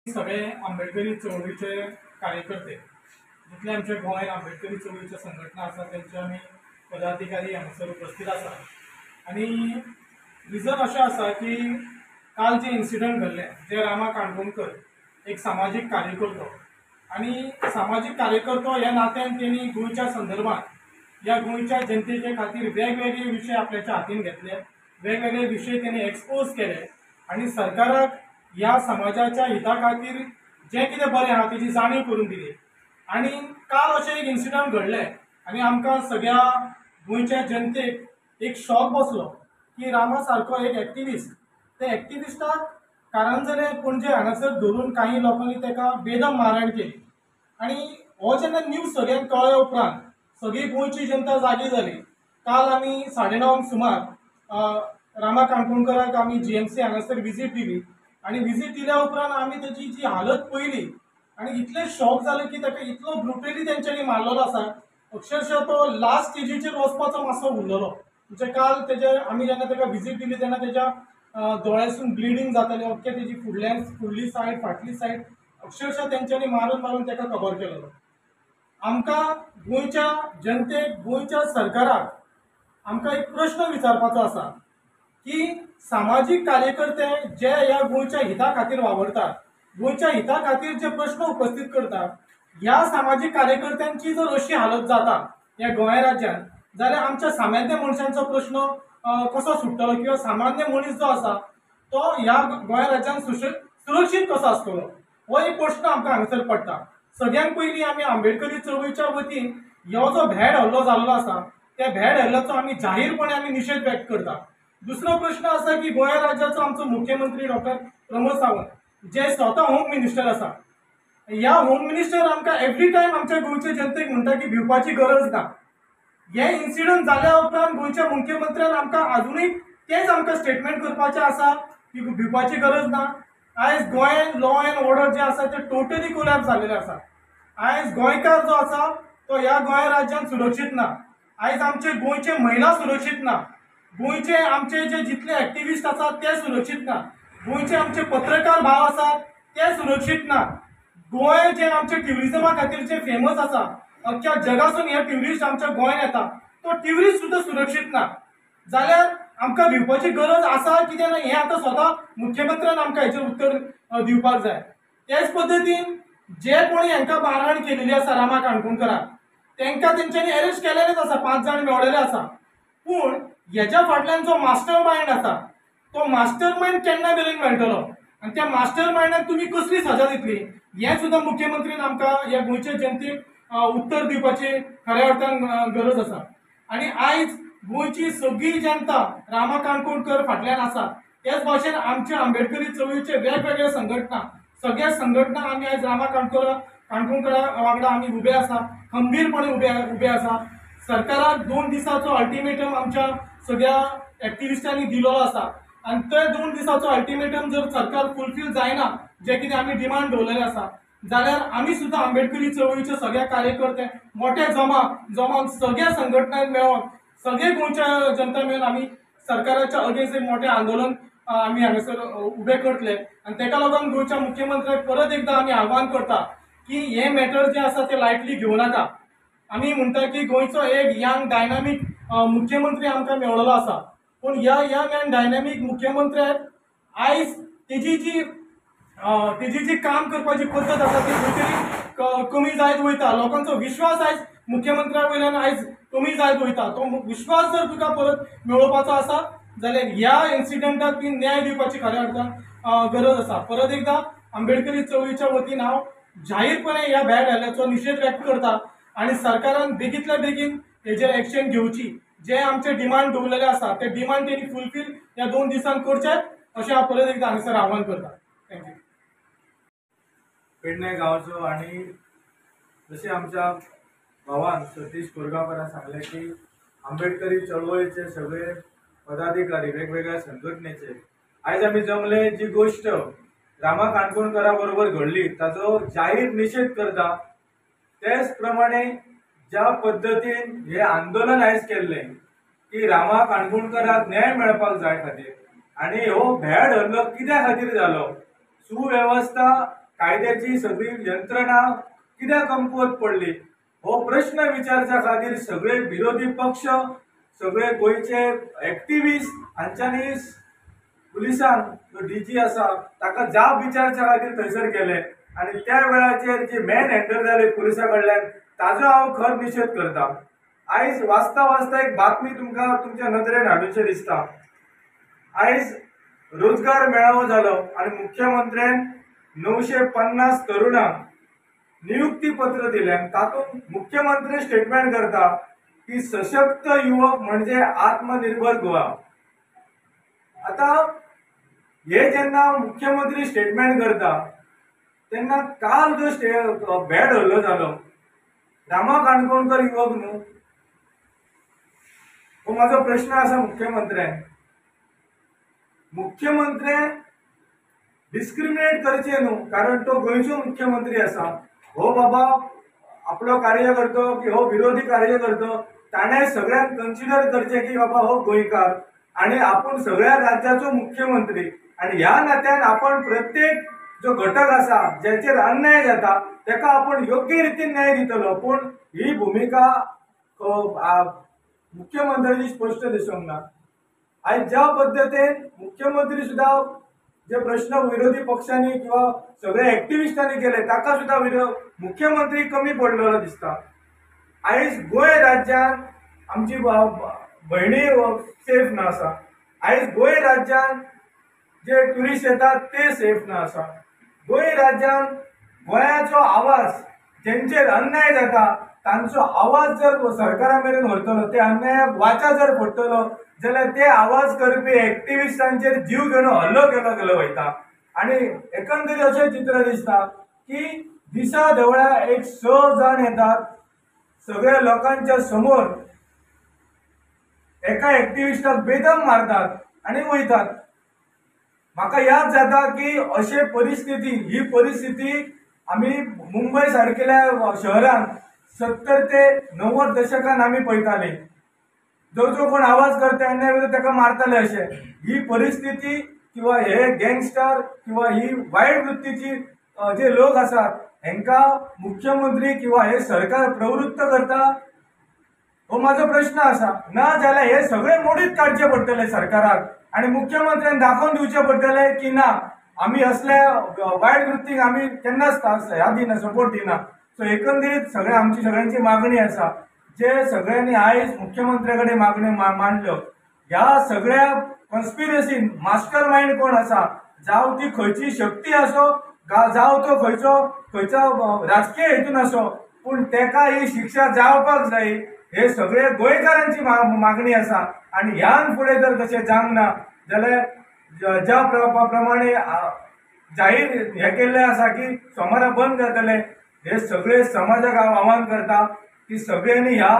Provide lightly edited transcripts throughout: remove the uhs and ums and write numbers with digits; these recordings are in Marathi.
सगळे आंबेडकरी चळवळीचे कार्यकर्ते जितले आमच्या गोंयांत आंबेडकरी चळवळीच्या संघटना आसा त्यांचे आमी पदाधिकारी हांगासर उपस्थित आसा आनी रिजन अशें आसा की काल जे इन्सिडंट घडले जे रामा काणकोणकर एक सामाजीक कार्यकर्तो आनी सामाजीक कार्यकर्तो ह्या नात्यान तेणी गोंयच्या संदर्भात या गोंयच्या जनतेचे खातीर वेगवेगळे विशय आपल्याच्या हातीन घेतले, वेगवेगळे विशय तेणी एक्सपोज केले आनी सरकाराक ह्या समाजाच्या हिता खातीर जे कितें बरें आहा तेजी जाणीव करून दिली। आनी काल अशें एक इन्सिडंट घडलें आनी आमकां सगळ्या गोंयच्या जनतेक एक शॉक बसलो की रामा सारको एक एक्टिविस्ट ते एक्टिविस्टाक कारंजले पणजे हांगासर धरून काही लोकांनी ताका बेदम मारहाण केली आनी हो जेन्ना न्यूज सगळ्यांक कळ्ळे उपरांत सगळी गोंयची जनता जागी जाली। काल आमी 9:30 सुमार रामा काणकोणकराक आमी GMC हांगासर विजीट दिली आनी विजीट दिल्या उपरांत आमी तेजी जी हालत पळयली आनी इतले शॉक जाले की ताका इतलो ब्रुटली तेंच्यांनी मारलेलो आसा, अक्षरशः तो लास्ट स्टेजीचेर वचपाचो मातसो उरलेलो। म्हणजे काल तेजे आमी जेन्ना ताका विजीट दिली तेन्ना तेज्या दोळ्यासून ब्लिडींग जातालें, अख्खे तेजी फुडली सायड फाटली सायड अक्षरशः तेंच्यांनी मारून मारून ताका कवर केलेलो। आमकां गोंयच्या जनतेक गोंयच्या सरकाराक आमकां एक प्रश्न विचारपाचो आसा की सामाजीक कार्यकर्ते जे ह्या गोंयच्या हिता खातीर वावरतात, गोंयच्या हिता खातीर जे प्रश्न उपस्थित करतात, ह्या सामाजीक कार्यकर्त्यांची जर अशी हालत जाता ह्या गोंय राज्यांत जाल्यार आमच्या सामान्य मनशांचो प्रश्न कसो सुट्टलो किंवा सामान्य मनीस जो आसा तो ह्या गोंय राज्यांत सुरक्षीत कसो आसतलो हो एक प्रश्न आमकां हांगासर पडटा। सगळ्यांत पयलीं आमी आंबेडकरी चळवळीच्या वतीन हो जो भेड हल्लो जाल्लो आसा त्या भेड हल्ल्याचो आमी जाहीरपणे आमी निशेध व्यक्त करता। दुसरो प्रश्न आसा की गोंय राज्याचो आमचो मुख्यमंत्री डॉक्टर प्रमोद सावंत जे स्वता होम मिनिस्टर आसा, ह्या होम मिनिस्टर आमकां एवरी टायम आमच्या गोंयच्या जनतेक म्हणटा की भिवपाची गरज ना। हे इन्सिडंट जाल्या उपरांत गोंयच्या मुख्यमंत्र्यान आमकां अजुनूय तेच आमकां स्टेटमेंट करपाचें आसा की भिवपाची गरज ना। आयज गोंयांत लॉ एंड ऑर्डर जे आसा ते टोटली कोलॅप्स जाल्लेले आसा। आयज गोंयकार जो आसा तो ह्या गोंय राज्यांत सुरक्षीत ना। आयज आमचे गोंयचे महिला सुरक्षीत ना, गोंयचे आमचे जे जितले एक्टिविस्ट आसात ते सुरक्षीत ना, गोंयचे आमचे पत्रकार भाव आसात ते सुरक्षीत ना। गोंय जे आमचे ट्युरिजमा खातीर जे फेमस आसा, अख्ख्या जगासून हे ट्युरिस्ट आमच्या गोंयांत येता तो ट्युरिस्ट सुद्दां सुरक्षीत ना। जाल्यार आमकां भिवपाची गरज आसा कितें ना हें आतां स्वता मुख्यमंत्र्यान आमकां हेचेर उत्तर दिवपाक जाय। तेच पद्दतीन जे कोणी हांकां मारहाण केलेली आसा रामा काणकोणकराक तांकां तेंच्यांनी अरेस्ट केलेलेच आसा, 5 जाण मेळलेले आसा। पूण हेच्या फाटल्यान जो मास्टर माइंड आसा तो मास्टर माइंड केन्ना मेरेन मेळटलो आनी त्या मास्टर माइंडाक तुमी कसली सजा दितली हें सुद्दां मुख्यमंत्रीन आमकां ह्या गोंयच्या जनतेक उत्तर दिवपाची खऱ्या अर्थान गरज आसा। आनी आयज गोंयची सगळी जनता रामा काणकोणकर फाटल्यान आसा। त्याच भाशेन आमच्या आंबेडकरी चळवळीचे वेगवेगळे संघटना सगळ्या संघटना आमी आयज रामा काणकोणकरा वांगडा आमी उबे आसा, खंबीरपणे उबे आसा। सरकाराक 2 दिसाचो अल्टिमेटम आमच्या सगळ्या एक्टिविस्टांनी दिलेलो आसा आनी ते 2 दिसाचो अल्टिमेटम जर सरकार फुलफील जायना जे कितें आमी डिमांड दवरलेले आसा जाल्यार आमी सुद्दां आंबेडकरी चळवळीचे सगळे कार्यकर्ते मोठे जमावन सगळ्या संघटनांक मेळोन सगळे गोंयच्या जनता मेळोन आमी सरकाराच्या अगेन्स्ट एक मोठें आंदोलन आमी हांगासर उबें करतले। आनी ताका लागून गोंयच्या मुख्यमंत्र्याक परत एकदां आमी आव्हान करता की हे मॅटर जे आसा ते लायटली घेवं नाका। आमी म्हणटा की गोंयचो एक यंग डायनामीक मुख्यमंत्री आमकां मेळलेलो आसा, पूण ह्या यंग एंड डायनामीक मुख्यमंत्र्याक आयज तेजी जी काम करपाची पद्दत आसा ती खंय कमी जायत वयता। लोकांचो विश्वास आयज मुख्यमंत्र्या वयल्यान आयज कमी जायत वयता। तो विश्वास जर तुका परत मेळोवपाचो आसा जाल्यार ह्या इन्सिडंटाक ती न्याय दिवपाची खऱ्या अर्थान गरज आसा। परत एकदां आंबेडकरी चळवळीच्या वतीन हांव जाहीरपणे ह्या भेड हल्ल्याचो निशेध व्यक्त करता आनी सरकारान बेगींतल्या बेगीन हेजेर एक्शन घेवची। जे आमचे डिमांड दवरलेले आसा ते डिमांड तेणी फुलफील ह्या 2 दिसांत करचे अशें हांव परत एकदां हांगासर आव्हान करता। थँक्यू। पेडणे गांवचो आनी जशें आमच्या भावान सतीश कोरगांवकारान सांगलें की आंबेडकरी चळवळीचे सगळे पदाधिकारी वेगवेगळ्या संघटनेचे आयज आमी जमले जी गोष्ट रामा काणकोणकरा बरोबर घडली ताचो जाहीर निशेध करता। तेच प्रमाणे ज्या पद्दतीन हे आंदोलन आयज केल्लें की रामा काणकोणकराक न्याय मेळपाक जाय खातीर आनी हो भेड हल्लो कित्या खातीर जालो, सुवेवस्था कायद्याची सगळी यंत्रणा कित्याक कमकुवत पडली हो प्रश्न विचारच्या खातीर सगळे विरोधी पक्ष सगळे गोयचे एक्टिविस्ट हांच्यांनी पुलिसांक डीजी आसा ताका जाब विचारच्या खातीर थंयसर गेले आणि त्या वेळाचेर जे मॅन हँडल जाले पुलिसां कडल्यान ताजो हांव खर निशेध करता। आयज वाचता वाचता एक बातमी तुमकां तुमच्या नदरेन हाडूचे दिसता। आयज रोजगार मेळावो जालो आणि मुख्यमंत्र्यान 950 तरुणांक नियुक्ती पत्र दिलें। तातूंत मुख्यमंत्री स्टेटमेंट करता की सशक्त युवक म्हणजे आत्मनिर्भर गोवा। आता हे जेन्ना मुख्यमंत्री स्टेटमेंट करता तेन्ना काल जो बॅड हल्लो जालो रामा काणकोणकर युवक न्हू हो माझो प्रश्न आसा मुख्यमंत्र्यान डिस्क्रिमिनेट करचे न्हू कारण तो गोंयचो मुख्यमंत्री आसा हो बाबा आपलो कार्य करतो की हो विरोधी कार्य करतो ताणें सगळ्यांक कन्सिडर करचे की बाबा हो गोंयकार आणि आपण सगळ्या राज्याचो मुख्यमंत्री आणि ह्या नात्यान आपण प्रत्येक जो घटक आसा ज्याचेर अन्याय जाता ताका आपण योग्य रितीन न्याय दितलो पण ही भूमिका मुख्यमंत्र्याची स्पष्ट दिसूंक ना। आयज ज्या पद्दतीन मुख्यमंत्री सुद्धा जे प्रश्न विरोधी पक्षांनी किंवा सगळ्या एक्टिविस्टांनी केले ताका सुद्धा मुख्यमंत्री कमी पडलेलो दिसता। आयज गोंय राज्यान आमची भयणी सेफ ना आसा। आयज गोंय राज्यान जे ट्युरिस्ट येतात ते सेफ ना आसा। गोंय राज्यान गोंयाचो आवाज जेंचेर अन्याय जाता तांचो आवाज जर सरकारा मेरेन व्हरतलो ते अन्यायाक वाचा जर पडटलो जाल्यार ते आवाज करपी एक्टिविस्टांचेर जीव घेवन हल्लो केलो वयता आणि एकंदरीत अशें चित्र दिसता की दिसा देवळा एक 6 जाण येतात सगळ्या लोकांच्या समोर एका एक्टिविस्टाक बेदम मारतात आणि वयतात। म्हाका याद जाता की अशे ही परिस्थिती आम्ही मुंबई सारकेल्या शहरांत 70 ते 90 दशकान आम्ही पळयताले जो कोण आवाज करता अन्याय विरुद्ध ताका मारताले अशे। ही परिस्थिती किंवा हे गँगस्टर किंवा ही वायट वृत्तीची जे लोक आसात हेंका मुख्यमंत्री किंवा हे सरकार प्रवृत्त करता हो माझो प्रश्न आसा। ना जाल्यार हे सगळे मोडीत काडचे पडटले सरकाराक आणि मुख्यमंत्र्यान दाखोवन दिवचे पडटले की ना आम्ही असल्या वायट वृत्तीक आम्ही केन्नाच ह्या दिना सपोर्ट दिना। सो एकंदरीत आमची सगळ्यांची मागणी आसा जे सगळ्यांनी आयज मुख्यमंत्र्या कडेन मागणी मांडल्यो ह्या सगळ्या कॉन्स्पिरसीन मास्टर माइंड कोण आसा जावं ती खंयची शक्ती आसो जावं तो खंयचो राजकीय हेतून आसो पूण तेका ही शिक्षा जावपाक जाय हे सगळे गोंयकारांची मागणी आसा। आणि ह्यान फुडें जर तशें जावंक ना जाल्यार ज्या प्रमाणे जाहीर हे केल्ले आसा की सोमारा बंद करतले हे सगळे समाजाक हांव आव्हान करता की सगळ्यांनी ह्या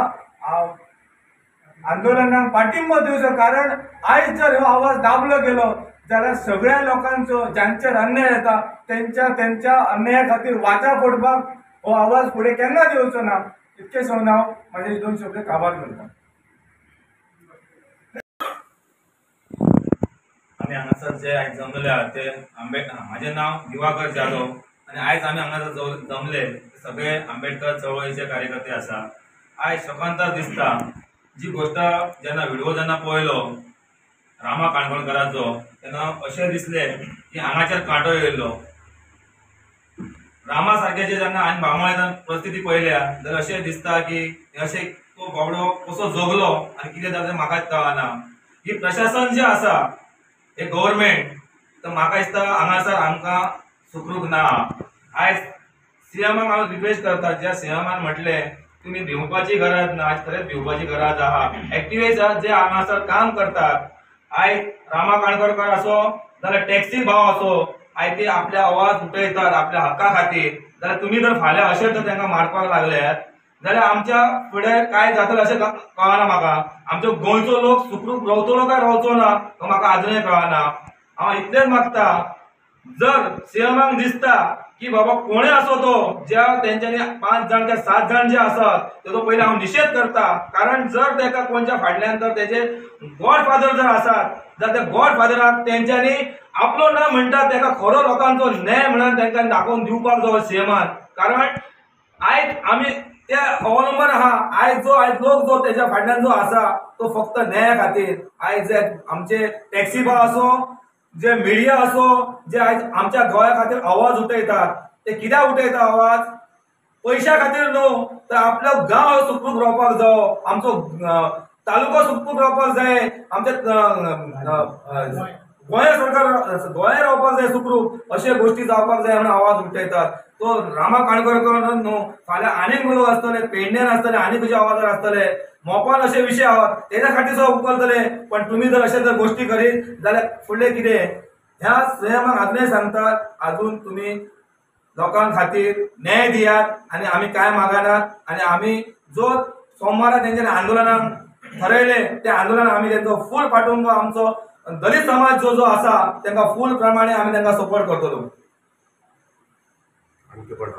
आंदोलनाक पाठिंबो दिवचो कारण आयज जर हो आवाज दाबलो गेलो जाल्यार सगळ्या लोकांचो ज्यांचेर अन्याय जाता त्यांच्या अन्याया खातीर वाचा फोडपाक हो आवाज फुडें केन्ना देवचो ना। इतके सांगून हांव म्हाजे 2 शब्द काबार करता। आम्ही हांगासर जे आयज जमले आहात ते माझे नाव दिवाकर जाधव आणि आयज आम्ही हांगासर जमले सगळे आंबेडकर चळवळीचे कार्यकर्ते आसा। आयज शोकांतर दिसता जी गोष्ट जेन्ना व्हिडिओ जेन्ना पळयलो रामा काणकोणकराचो तेन्ना अशें दिसले की हांगाचेर कांटो येयल्लो। रामा सारख्याचे जेन्ना आनी बांबोळेन परिस्थिती पळयल्या जाल्यार अशें दिसता की अशें तो बाबडो कसो जगलो आनी कितें जालें म्हाकाच कळना। ही प्रशासन जे आसा हे गव्हर्मेंट तर म्हाका दिसता हांगासर आमकां सुखरूख ना। आयज सीएमाक हांव रिक्वेस्ट करता ज्या सीएमान म्हटले तुम्ही भिवपाची गरज ना आज खरेंच भिवपाची गरज आहा। एक्टिविस्ट जे हांगासर काम करतात आयज रामा काणकोणकर असो जाल्यार टॅक्सी भाव असो आयज ते आपले आवाज उठयतात आपल्या हक्का खातीर जाल्यार तुम्ही जर फाल्यां अशें जर तांकां मारपाक लागल्यात जाल्यार आमच्या फुडें काय जातलें अशें कळना म्हाका। आमचो गोंयचो लोक सुखरूख रावतलो काय रावचो ना तो म्हाका आजुनूय कळना। हांव इतलेंच मागता जर सीएमाक दिसता की बाबा कोणें असो तो ज्या तेंच्यांनी 5 जाण काय 7 जाण जे आसात तेजो पयलीं हांव निशेध करता. कारण जर तेका कोणच्या फाटल्यान तर तेजे गॉडफादर जर आसात जाल्यार त्या गॉडफादराक तेंच्यांनी आपलो न म्हणटा तेका खरो लोकांचो न्याय म्हणून तेंकां दाखोवन दिवपाक जाय सीएमान. कारण आयज आमी त्या अवलंबन आहा. आयज लोक जो तेच्या फाटल्यान जो आसा तो फक्त न्याया खातीर. आयज जे आमचे टॅक्सी भाव असो, जे मिडिया असो, जे आयज आमच्या गोंया खातीर आवाज उठयतात ते कित्याक उठयता आवाज? पयशा खातीर न्हू तर आपलो गांव सुखरूप रावपाक जायो, आमचो तालुको सुखरूप रावपाक जाय, आमचे गोंय सरकार गोंय रावपाक जाय सुखरूप, अशे गोष्टी जावपाक जाय म्हणून आवाज उठयतात. तो रामा काणकोणकर न्हू, फाल्यां आनीक लोक आसतले, पेडण्यान आसतले, आनी खंयच्या आवाजार आसतले, मोपान अशे विशय आहात तेच्या खातीर सुद्दां उखलतले. पण तुमी जर अशे जर गोष्टी करीत जाल्यार फुडलें कितें? ह्या सीएमाक आजूनय सांगतात, आजून तुमी लोकां खातीर न्याय दियात आनी आमी काय मागनात. आनी आमी जो सोमारा तेंच्यांनी आंदोलनाक ठरयले त्या आंदोलनाक आमी तेंचो फूल पाठिंबो आमचो दलित समाज जो जो आसा तेंकां फूल प्रमाणे आमी तेंकां सपोर्ट करतलो. आणखी पण